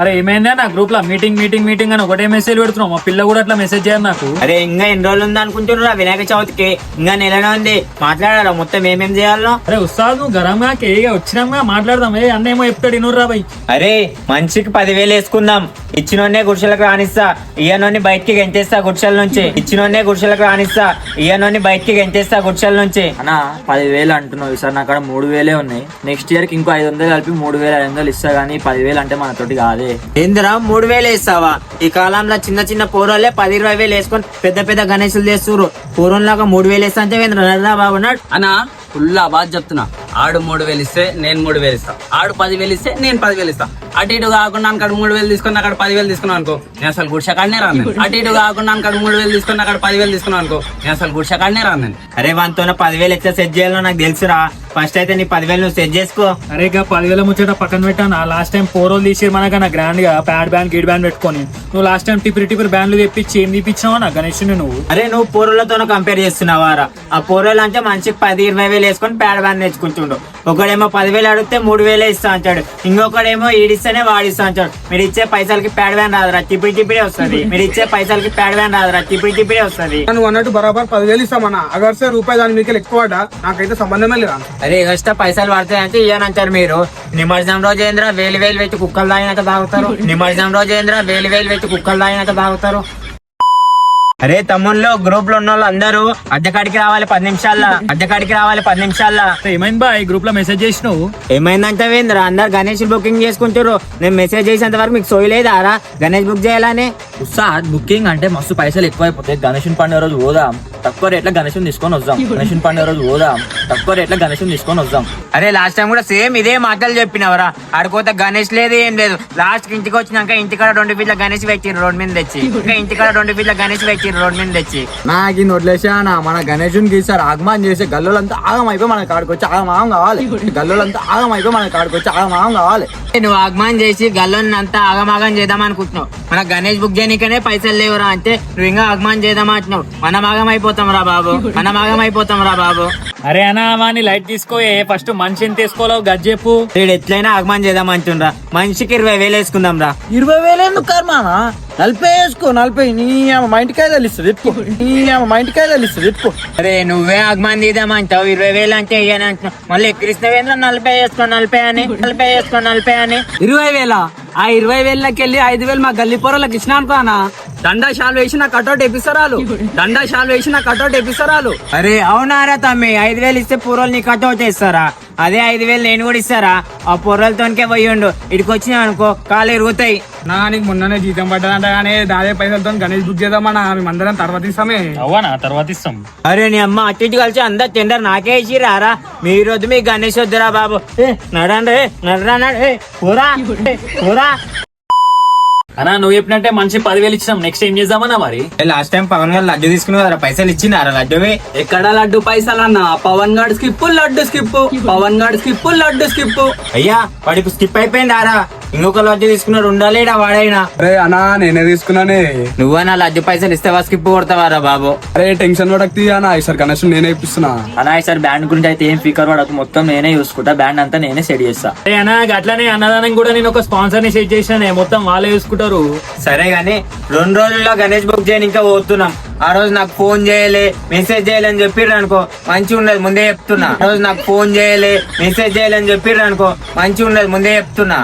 అరే ఏమైందా నా గ్రూప్ లో మీటింగ్ అని ఒకటే మెసేజ్ పెడుతున్నావు. మా పిల్ల కూడా అట్లా మెసేజ్ చేయాలి నాకు. అరే ఇంకా ఎన్ని రోజులు ఉంది అనుకుంటున్నారా వినాయక చవితికి? ఇంకా నెలనే ఉంది. మాట్లాడారా మొత్తం ఏమేం చేయాలో? అరే ఉస్తాద్ నువ్వు గరంగా కేగా వచ్చినాంగా మాట్లాడదాం. అన్న ఏమో చెప్తాడు ఇనుర్రా బాయ్. అరే మనిషికి 10,000 వేసుకుందాం. ఇచ్చినోన్నే గుడిసెలకు రానిస్తా, ఇయ్యనోని బయటికి గెంటేస్తా గుడిసెల నుంచి. ఇచ్చినోన్నే గుడిసెలకు రానిస్తా, ఇయ్యనోని బయటికి గెంటేస్తా గుడిసెల నుంచి. అన్న 10,000 అంటున్నావు. ఈసారి నా కాడ 3,000 ఉన్నాయి. నెక్స్ట్ ఇయర్ కి ఇంకో 500 కలిపి 3,500 ఇస్తా గానీ 10,000 అంటే మనతోటి కాదే. ఏందిరా 3,000 ఇస్తావా? ఈ కాలంలో చిన్న చిన్న పూర్వలే 10-20,000 వేసుకొని పెద్ద పెద్ద గణేశులు చేస్తున్నారు. పూర్వంలాగా 3,000 ఇస్తా అంటే నర్రా బాగున్నాడు అన్నా ఫుల్ బాధ చెప్తున్నా. ఆడు 3,000 ఇస్తే నేను 3,000 ఇస్తా, ఆడు 10,000 ఇస్తే నేను 10,000 ఇస్తా. అటు ఇటు కాకుండా అక్కడ 3,000 తీసుకుని అక్కడ 10,000 తీసుకున్నాను అనుకో, నేను అసలు గుడిసెకాడనే రాను. అటు ఇటు కాకుండా అక్కడ 3,000 తీసుకుని అక్కడ 10,000 తీసుకున్నాను అనుకో, నేను అసలు గుడిసెకాడనే రాను. అరే వానితో 10,000 ఎట్లా సెట్ చేయాలో నాకు తెలుసురా. ఫస్ట్ అయితే నీ 10,000 నువ్వు సెట్ చేసుకో. అరే ఇక 10,000 ముచ్చట పక్కన పెట్టాను. లాస్ట్ టైం 4 రోజులు తీసి మనకన్నా గ్రాండ్ గా ప్యాడ్ బ్యాండ్ గిడ్ బ్యాండ్ పెట్టుకొని నువ్వు లాస్ట్ టైం టిపిరి బ్యాండ్లు తెప్పించి ఏం తీపించినావా నా గణేష్ నువ్వు? అరే నువ్వు పూర్వలతో కంపేర్ చేస్తున్నావారా? ఆ పూర్వలు అంటే మనిషికి 10-20,000 వేసుకొని ప్యాడ్ బ్యాండ్ తెచ్చుకుంటుండు. ఒకడేమో 10,000 అడిగితే 3,000 ఇస్తా అంటాడు. ఇంకొకడేమో ఈడిస్తేనే వాడిస్తా అంటాడు. మీరు ఇచ్చే పైసలకి ప్యాడ్ బ్యాండ్ రాదురా, టిపిడే వస్తుంది. మీరు ఇచ్చే పైసలకి ప్యాడ్ బ్యాండ్ రాదురా, టిపిడే వస్తుంది. నువ్వు అన్నట్టు బరాబర్ 10,000 ఇస్తామన్నా. అగర్సే రూపాయి దాని మీకు ఎక్కువ నాకైతే సంబంధమే లేదా. అరే ఎక్స్ట్రా పైసలు పడతాయంటే ఇయ్యనంటారు మీరు. నిమజ్జనం రోజు ఏంద్ర 1,000 పెట్టి కుక్కలు తాగినట్టు తాగుతారు. నిమజ్జనం రోజు ఏంద్ర 1,000 పెట్టి కుక్కలు తాగినట్టు తాగుతారు. అరే తమ్ముళ్ళు గ్రూప్ లో ఉన్న వాళ్ళు అందరూ అద్దెకాడికి రావాలి 10 నిమిషాల్లో. అద్దెకాడికి రావాలి 10 నిమిషాల్లో. ఏమైంది బా ఈ గ్రూప్ లో మెసేజ్ చేసినావు? ఏమైందంటే వేంద్ర అందరు గణేష్ బుకింగ్ చేసుకుంటారు. నేను మెసేజ్ చేసేంత వరకు మీకు సోయలేదారా గణేష్ బుక్ చేయాలని? ఉస్తాద్ బుకింగ్ అంటే మస్తు పైసలు ఎక్కువైపోతాయి. గణేష్ పండుగ రోజు పోదాం, తక్కువ రేట్ల గణేష్ తీసుకొని వద్దాం. గణేష్ పండుగ రోజు పోదాం, తక్కువ రేట్ల గణేష్ తీసుకొని వద్దాం. అరే లాస్ట్ టైం కూడా సేమ్ ఇదే మాటలు చెప్పినవరా. ఆడుకోత గణేష్ లేదు ఏం లేదు. లాస్ట్ కి ఇంటికి వచ్చినాక ఇంటికాడ 2 ఫీట్ల గణేష్ పెట్టిరు రోడ్ మీద తెచ్చి. ఇంకా ఇంటికాడ 2 ఫీట్ల గణేష్ పెట్టిరు రోడ్ మీద తెచ్చి. నాకు వదిలేసా మన గణేశుని గీసారు ఆగమాన్ చేసే గల్లోలంతా ఆగం అయిపోయి మన కాడికొచ్చి ఆగమాగం కావాలి. గల్లోలంతా ఆగం అయిపోయి మన కాడికొచ్చి ఆగమాగం కావాలి. నువ్వు ఆగమాన్ చేసి గల్లోని అంతా ఆగమాగం చేద్దాం అనుకుంటున్నావు. మన గణేష్ బుక్ చేయనికనే పైసలు లేవురా అంటే నువ్వు ఇంకా ఆగమాన్ చేద్దాం అంటున్నావు. మనం ఆగం అయిపోతాం రా బాబు, మనం ఆగం అయిపోతాం రా బాబు. అరే అన్నా వాని లైట్ తీసుకోయే. ఫస్ట్ మనిషిని తీసుకోలేవు గజ్జెప్పు. వీడు ఎట్లయినా ఆగమాన్ చేద్దాం అంటుండ్రా. మనిషికి 20,000 వేసుకుందాం రా. 20,000 ఎందుకు కర్మానా? 40 వేసుకో. 40 నీ మా ఇంటికాయ తెలుస్తుంది ఎప్పు. నీ మా ఇంటికాయ తెలుస్తుంది ఎప్పు. అరే నువ్వే ఆగమాన్ తీద్దామంటావు. 20,000 అంటే ఇయ్యని అంటున్నావు. మళ్ళీ ఎక్కిరిస్తావేంద్ర 40 వేసుకో 40 అని 40 వేసుకో 40 అని. 20,000 ఆ 20,000 వెళ్ళి 5,000 మా గల్లి పొరలకు ఇచ్చిన అనుకోనా? దండా షాల్ వేసి నా కటౌట్ ఎపిసరాలు. దండా షాల్ వేసి నా కటౌట్ ఎపిసరాలు. అరే అవునారా తమ్మి 5,000 ఇస్తే పూర్వలు నీ కట్అవుట్ ఇస్తారా? అదే 5,000 నేను కూడా ఇస్తారా? ఆ పొర్రలతోనికే పోయిండు. ఇడికి వచ్చినావు అనుకో కాళ్ళు ఎరుగుతాయి. నీకు మొన్ననే జీతం పడ్డదంట కానీ దాదే పైసలతో గణేష్ బుక్ చేద్దామన్నా. మేమందరం తర్వాత ఇస్తామే. అవ్వనా తర్వాత ఇస్తాం. అరే నీ అమ్మ అటు ఇటు కలిసి అందరు టెండర్ నాకే ఇచ్చిరారా? మీరు వద్దు మీ గణేష్ వద్దురా బాబు. నడండి నడరా పోరా. అన్నా నువ్వు చెప్పినట్టే మనిషి 10,000 ఇచ్చినాం. నెక్స్ట్ ఏం చేద్దామన్నా మరి? లాస్ట్ టైం పవన్ గారు లడ్డు తీసుకున్నావు కదా, పైసలు ఇచ్చినారా లడ్డువి? ఎక్కడ లడ్డు పైసలు అన్న? Pawan guard skip laddu skip, Pawan guard skip laddu skip. అయ్యా వాడికి స్కిప్ అయిపోయిందారా? ఇంకొక లడ్డు తీసుకున్నాడు ఉండాలేడా వాడైనా? అరే అన్నా నేనే తీసుకున్నానే. నువ్వన్నా లడ్డు పైసలు ఇస్తావా స్కిప్ కొడతావారా బాబు? అరే టెన్షన్ పడకు అన్న. ఈసారి గణేష్ నేనే ఇప్పిస్తున్నా. అన్నా ఈసారి బ్యాండ్ గురించి అయితే ఏం ఫికర్ పడకు, మొత్తం నేనే చూసుకుంటా. బ్యాండ్ అంతా నేనే సెట్ చేస్తా. అరే అన్నా అట్లనే అన్నదానం కూడా నేను ఒక స్పాన్సర్ ని సెట్ చేసినా. మొత్తం వాళ్ళే చూసుకుంటారు. సరే గానీ 2 రోజుల్లో గణేష్ బుక్ చేయని ఇంకా పోతున్నాం. ఆ రోజు నాకు ఫోన్ చేయలే మెసేజ్ చేయలే అని చెప్పిర్రు అనుకో మంచిగా ఉండదు. ముందే చెప్తున్నా. ఆ రోజు నాకు ఫోన్ చేయలే మెసేజ్ చేయలే అని చెప్పిర్రు అనుకో మంచిగా ఉండదు. ముందే చెప్తున్నా.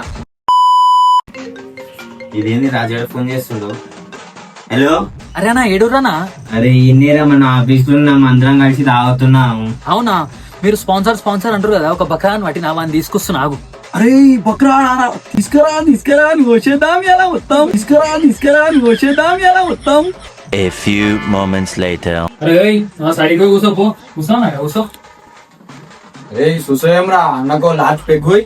ఇదేంది రాజు ఫోన్ చేస్తుండు? హలో అరే అన్న ఏడురానా? అరే ఇన్నేరా మన ఆఫీస్ లో ఉన్నాం, అందరం కలిసి తాగుతున్నాము. అవునా? మీరు స్పాన్సర్ అంటారు కదా, ఒక బకాన్ వాటి నా వాడిని తీసుకొస్తున్నా ఆగు. అరే బక్రా తీసుకురా నువ్వు వచ్చేద్దాం ఎలా వస్తాం. తీసుకురా నువ్వు వచ్చేద్దాం ఎలా వస్తాం. A few moments later. అరే సరిగ్గా కూర్చోపో. కూర్చో. అరే చూసేం రా అన్నకో లాస్ట్ పెగ్గు.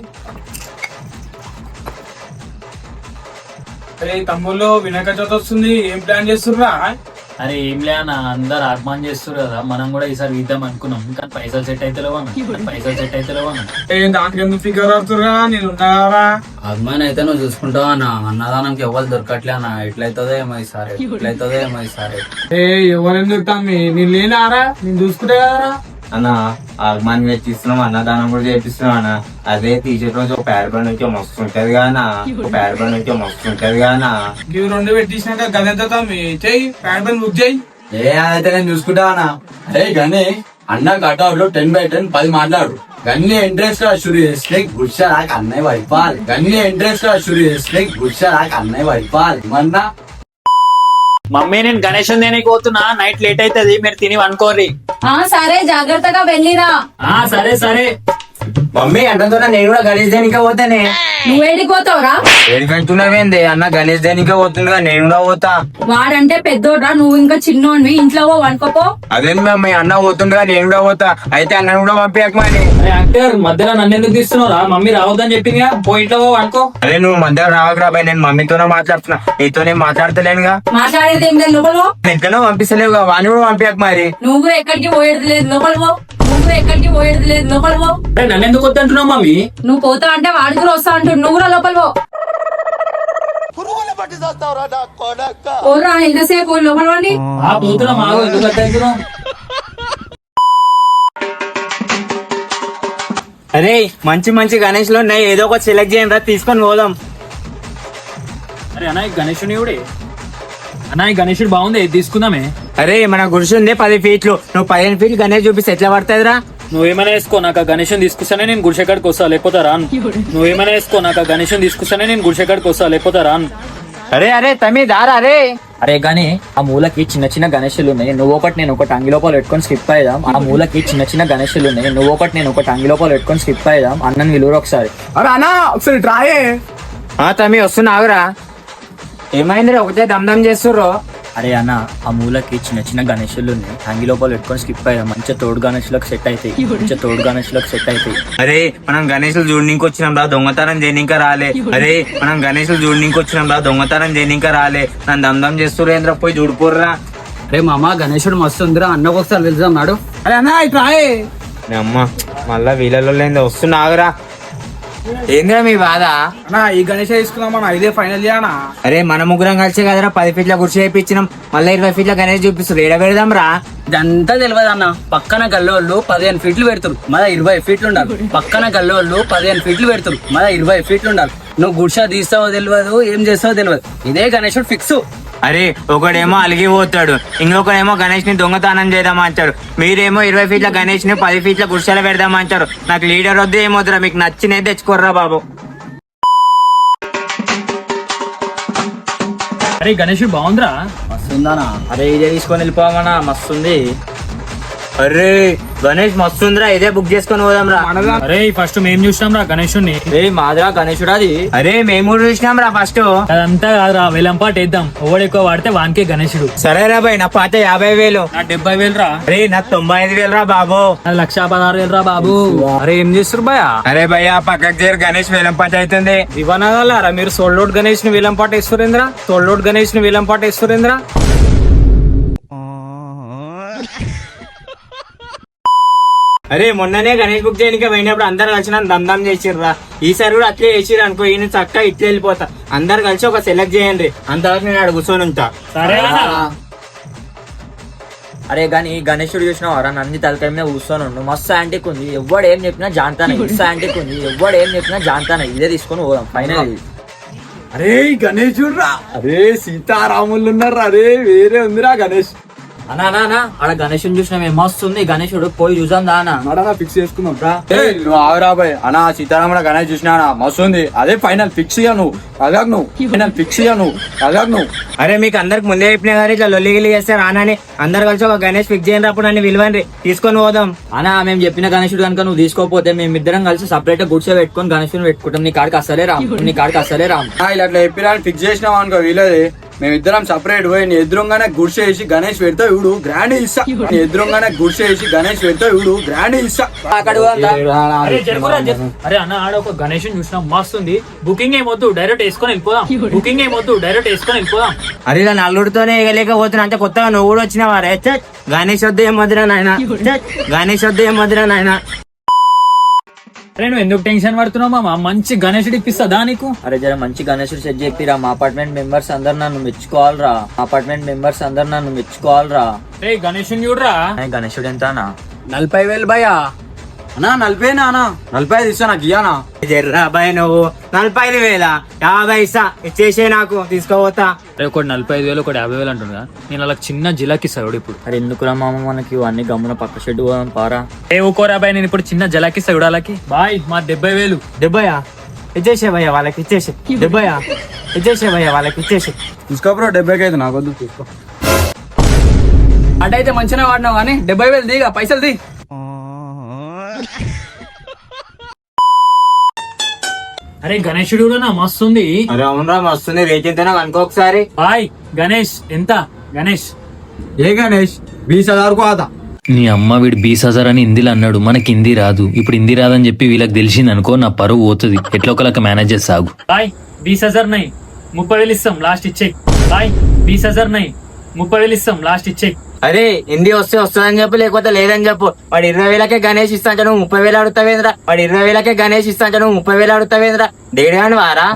అరే తమ్ముళ్ళు వినాయక చవితి వస్తుంది, ఏం ప్లాన్ చేస్తుర్రా? అరే ఏం లే అన్న, అందరు ఆగమాన్ చేస్తారు కదా, మనం కూడా ఈసారి ఇద్దాం అనుకున్నాం. కానీ పైసలు సెట్ అయితే లేవన్నా. దాంట్లో ఎందుకు ఫిగర్ అవుతురా? నేను ఉన్నారా? అమ్మాయిని అయితే నువ్వు చూసుకుంటావా అన్న? అన్నదానంకి ఎవరు దొరకట్లే అన్న. ఎట్లయితుందో ఏమో ఈసారి. ఏ ఎవరేం దొరుకుతాం? నేను లేనారా? నేను చూసుకుంటే కదరా. అన్న ఆగమాన్ పెట్టిస్తున్నాం, అన్నదానం కూడా చేపిస్తున్నాం అన్న. అదే టీచర్ రోజు ఒక ప్యాడ్ బండ్ నుంచి మస్తు ఉంటది గానా, ఒక ప్యాడ్ బండ్ నుంచి మస్తు ఉంటది గానా. ఇవి 2 పెట్టించినాక గదంతా చెయ్యి, ప్యాడ్ పని బుక్ చేయి. ఏ అయితే నేను చూసుకుంటా అన్న. అరే కానీ అన్న కటౌట్ లో 10/10 10 మాట్లాడు. గన్ని ఇంట్రెస్ట్ గా షురు చేస్తే గుడ్సా రాక అన్నయ్య పడిపోవాలి. గన్ని ఇంట్రెస్ట్ గా షురు చేస్తే గుడ్సా రాక అన్నయ్య పడిపోవాలి. మన్నా మమ్మీ నేను గణేష్ దేనికి పోతున్నా, నైట్ లేట్ అవుతుంది, మీరు తిని అనుకోర్రి. సరే జాగ్రత్తగా వెళ్ళిరా. సరే సరే. మమ్మీ అంటతో నేను కూడా గణేష్ దేనికే పోతానే. నువ్వేడికి పోతావురా? ఏడిపెడుతున్నావేంది అన్న, గణేష్ దేనికే పోతుందిగా, నేను కూడా పోతా. వాడంటే పెద్దోడ్రా, నువ్వు ఇంకా చిన్నోన్వి, ఇంట్లో అనుకోపో. అదేంది మమ్మీ, అన్న పోతుండగా నేను కూడా పోతా. అయితే అన్న కూడా పంపించకమని. యాక్టర్ మధ్యలో నన్ను ఎందుకు తీస్తున్నావురా? మమ్మీ రావద్దని చెప్పింది పోయింట్లో అనుకో. అరే నువ్వు మధ్య రావకురా బాయ్, నేను మమ్మీతోనే మాట్లాడుతున్నా, నీతోనే మాట్లాడతలేనుగా. మాట్లాడేది ఏం లేదు, లోపల పో. ఎక్కడో పంపిస్తలేవుగా, వాణి కూడా పంపించక మరి. నువ్వు ఎక్కడికి పోయేది లేదు, లోపల పో. నువ్వు ఎక్కడికి పోయేది లేదు, లోపల పో. నన్ను ఎందుకు వద్దంటున్నావు మమ్మీ? నువ్వు పోతా అంటే వాడి కూడా వస్తా అంటు, నువ్వు కూడా లోపల పో. పోరా, ఎంతసేపు లోపల వాడి. పోతున్నాం, ఆగు, ఎందుకు వద్దంటున్నావు? అరే మంచి మంచి గణేష్ లో ఉన్నాయి, ఏదో ఒకటి సెలెక్ట్ చేయండి రా, తీసుకొని పోదాం. అరే అన్న ఈ గణేషుని కూడా అన్న, ఈ గణేషుడు బాగుంది, ఇది తీసుకుందామే. అరే మన గుడిసి ఉంది 10 ఫీట్లు, నువ్వు 15 ఫీట్లు గణేష్ చూపిస్తే ఎట్లా పడుతుంది రా? నువ్వేమైనా వేసుకో, నాకు గణేషుని తీసుకొస్తానే నేను గుడిసెక్కడికి వస్తా, లేకపోతే రాను. నువ్వేమైనా వేసుకో, నాకు గణేషుని తీసుకొస్తానే నేను గుడిసెక్కడికి వస్తా, లేకపోతే రాను. అరే అరే తమ్మి దారా. అరే అరే గానీ ఆ మూలకి చిన్న చిన్న గణేషులు ఉన్నాయి, నువ్వు ఒకటి నేను ఒకటి అంగి లోపల పెట్టుకొని స్కిప్ అయ్యాం. ఆ మూలకి చిన్న చిన్న గణేషులు ఉన్నాయి, నువ్వు ఒకటి నేను ఒకటి అంగి లోపల పెట్టుకొని స్కిప్ అయ్యాం. అన్నని విలువరు ఒకసారి. అరే అన్న ఒకసారి ట్రాయే. తమ్మి వస్తున్నా, ఆగురా. ఏమైంది ఒకటే దమ్దమ్ చేస్తుర్రో? అరే అన్న ఆ మూలకి చిన్న చిన్న గణేషులు ఉన్నాయి, అంగి లోపల పెట్టుకొని స్కిప్ అయ్యాం. మంచిగా తోడు గణేషులకు సెట్ అవుతాయి, మంచిగా తోడు గణేషులకు సెట్ అవుతాయి. అరే మనం గణేషులు చూడనీకి వచ్చినాం రా, దొంగతనం చేయనీక రాలే. అరే మనం గణేషులు చూడనీకి వచ్చినాం రా, దొంగతనం చేయనీక రాలే. నన్ను దమ్దమ్ చేస్తుర్రేంద్ర, పోయి చూడిపోర్రా. రే మామ, గణేశుడు మస్తు ఉందిరా, అన్నకు ఒకసారి వెళ్దాం నాడు. అరే అన్న ట్రాయే. అమ్మ మళ్ళా వీళ్ళలో లేని వస్తున్నా, ఆగురా. ఏంద్రా మీ బాధ? అన్న ఈ గణేష్ తీసుకున్నామన్న, ఇదే ఫైనల్ అన్న. అరే మన ముగ్గురం కలిసే కదరా 10 ఫీట్ల గుడిసె చేయించినాం, మళ్ళీ 20 ఫీట్ల గణేష్ చూపిస్తారు, ఏడ పెడదాం రా? ఇదంతా తెలియదు అన్న. పక్కన గల్లోళ్ళు 15 ఫీట్లు పెడతారు, మన 20 ఫీట్లు ఉండాలి. పక్కన గల్లోళ్ళు 15 ఫీట్లు పెడతారు, మన 20 ఫీట్లు ఉండాలి. నువ్వు గుడిసా తీస్తావో తెలియదు, ఏం చేస్తావో తెలియదు, ఇదే గణేశుడు ఫిక్స్. అరే ఒకడేమో అలిగిపోతాడు, ఇంకొకడేమో గణేష్ ని దొంగతనం చేద్దామంటారు. మీరేమో 20 ఫీట్ల గణేష్ ని 10 ఫీట్ల గుడిసెల పెడదామంటారు. నాకు లీడర్ వద్దు ఏమొద్దురా, మీకు నచ్చినది తెచ్చుకోర్రా బాబు. అరే గణేషుడు బాగుందిరా. మస్తుందానా? అరే ఇదే తీసుకొని వెళ్ళిపోమన్నా, మస్తుంది. అరే గణేష్ మస్తుందిరా, ఇదే బుక్ చేసుకొని పోదాం రా. అరే ఫస్ట్ మేము చూసినాం రా గణేషుని. ఏ మాదిరా గణేశుడు అది. అరే మేము కూడా చూసినాం రా ఫస్ట్. అదంతా కాదురా, వేలంపాట వేద్దాం, ఓడి ఎక్కువ వాడితే వానికే గణేషుడు. సరేరా బాయ్, నా పాత 50,000. నా 70,000 రా. అరే నాకు 95,000 రా బాబు. నా 1,16,000 రా బాబు. అరే ఏం చేస్తారు భయ? అరే భయ్యా పక్కకు చేరు, గణేష్ వేలం పాట అవుతుంది. ఇవ్వనగలరా మీరు? సోల్డౌట్ గణేష్ ని వేలం పాట ఇస్తురేంద్ర, సోల్డౌట్ గణేష్ ని వేలం పాట ఇస్తురేంద్ర. అరే మొన్ననే గణేష్ బుక్ చేయడానికి పోయినప్పుడు అందరు కలిసి నన్ను దమ్దమ్ చేసిర్రా. ఈసారి కూడా అట్లే చేసిర్రు అనుకో, ఈయన చక్కగా ఇట్లా వెళ్ళిపోతా. అందరు కలిసి ఒక సెలెక్ట్ చేయండి, అంతవరకు నేను ఆడ కూర్చొని ఉంటా. సరే అరే గాని గణేశుడు చూసినావారా, నంది తలకాయ మీద కూర్చొని ఉండు, మస్తు యాంటిక్ ఉంది. ఎవడు ఏం చెప్పినా జాంతానే, మస్తు యాంటిక్ ఉంది. ఎవడు ఏం చెప్పినా జాంతానే, ఇదే తీసుకొని పోదాం ఫైనల్. అరే గణేశుడు రా. అరే సీతారాములు ఉన్నారు. అరే వేరే ఉందిరా గణేష్. అనా ఆడ గణేశుని చూసినా మస్తు ఉంది, గణేశుడు పోయి చూసాం దానా. ఫిక్స్ చేసుకుందాం రా. నువ్వు ఆవురా బాయ్. అన్నా సీతారాముల గణేష్ చూసినా మస్తు ఉంది, అదే ఫైనల్ ఫిక్స్ ఇయ్యా నువ్వు. అదాగ్ నువ్వు ఫైనల్ ఫిక్స్ ఇయ్యా నువ్వు. అదాగ్ నువ్వు. అరే మీకు అందరికి ముందే చెప్పినా కానీ ఇట్లా లొల్లి గిల్లి చేస్తే రానని, అందరు కలిసి ఒక గణేష్ ఫిక్స్ చేయండి, అప్పుడు నన్ను విలువండి, తీసుకొని పోదాం. అనా మేము చెప్పిన గణేశుడు కనుక నువ్వు తీసుకోకపోతే మేమిద్దరం కలిసి సపరేట్ గుడిసె పెట్టుకొని గణేశుని పెట్టుకుంటాం. నీ కాడికి అసలే రామ్, నీ కాడికి అసలే రామ్. ఇలా అట్లా చెప్పినా ఫిక్స్ చేసినాం అనుకో, వీళ్ళది మేమిద్దరం సపరేట్ పోయి నీ ఎదురుగానే గుడిసె వేసి గణేష్ పెడతా ఇవుడు గ్రాండ్ ఇస్తా. నీ ఎదురుగానే గుడిసె వేసి గణేష్ పెడతా ఇవుడు గ్రాండ్ ఇస్తా. అరే జరుగురా. అరే అన్న ఆడ ఒక గణేషుని చూసినా మస్తుంది. బుకింగ్ ఏమొద్దు, డైరెక్ట్ వేసుకొని వెళ్ళిపోదాం. బుకింగ్ ఏమొద్దు, డైరెక్ట్ వేసుకొని వెళ్ళిపోదాం. అరే ఇలా నల్లుడితోనే ఎగలేకపోతున్నా, అంటే కొత్తగా నువ్వు కూడా వచ్చినావా రే? గణేష్ వద్ద ఏం మధురా నాయన, గణేష్ వద్ద ఏం మధురా నాయన. అరే నువ్వు ఎందుకు టెన్షన్ పడుతున్నావు మామ? మంచి గణేషుడు ఇప్పిస్తా నీకు. అరే జర మంచి గణేశుడు సెట్ చెప్పిరా, మా అపార్ట్మెంట్ మెంబర్స్ అందరు నన్ను మెచ్చుకోవాలరా. అపార్ట్మెంట్ మెంబర్స్ అందరు నన్ను మెచ్చుకోవాలరా. రే గణేషుని చూడరా. గణేశుడు ఎంతనా? 40,000 భయ్యా అన్నా 40 నానా 45 ఇస్తా నాకు ఇయ్యానా జర్రా బాయ్ నువ్వు 45,000 50 ఇస్తా ఇచ్చేసే నాకు తీసుకోపోతా. ఒకటి 45,000 ఒకటి 50,000 అంటుందా? నేను అలా చిన్న జిలాకి సరుడు ఇప్పుడు. అరే ఎందుకురా మామ మనకి ఇవన్నీ గమ్మున పక్క షెడ్ పోదాం పారా. ఏ ఊకోరా బాయ్, నేను ఇప్పుడు చిన్న జలాకి సరుడు అలాకి బాయ్. మా 70,000 డెబ్బయా ఇచ్చేసే భయ్యా వాళ్ళకి ఇచ్చేసే. డెబ్బయా ఇచ్చేసే భయ్యా వాళ్ళకి ఇచ్చేసే. తీసుకో బ్రో 70కి అయితే నాకొద్దు తీసుకో. అటైతే మంచిగా వాడినావు కానీ 70,000 దిగా పైసలు ది. అరే గణేశుడు కూడా నా మస్తుంది. అరే అవునరా మస్తుంది. రేట్ ఎంతైనా కనుకో ఒకసారి. బాయ్ గణేష్ ఎంత? గణేష్ ఏ గణేష్ 20,000 को आता. నీ అమ్మ వీడు 20,000 అని హిందీలో అన్నాడు. మనకి హిందీ రాదు. ఇప్పుడు హిందీ రాదని చెప్పి వీళ్ళకి తెలిసింది అనుకో, నా పరువు పోతుంది. ఎట్లా ఒకళ్ళకి మేనేజ్ చేస్తాగు. బాయ్ 20,000 నై 30,000 ఇస్తాం లాస్ట్ ఇచ్చే. బాయ్ 20,000 నై 30,000 ఇస్తాం లాస్ట్ ఇచ్చే. అరే హిందీ వస్తే వస్తుందని చెప్పు, లేకపోతే లేదని చెప్పు. వాడు 20,000కే గణేష్ ఇస్తా అంటే నువ్వు 30,000 అడుగుతావేంద్రా? వాడు 20,000కే గణేష్ ఇస్తా అంటే నువ్వు 30,000 అడుగుతావేంద్రా? దేడు అని వారా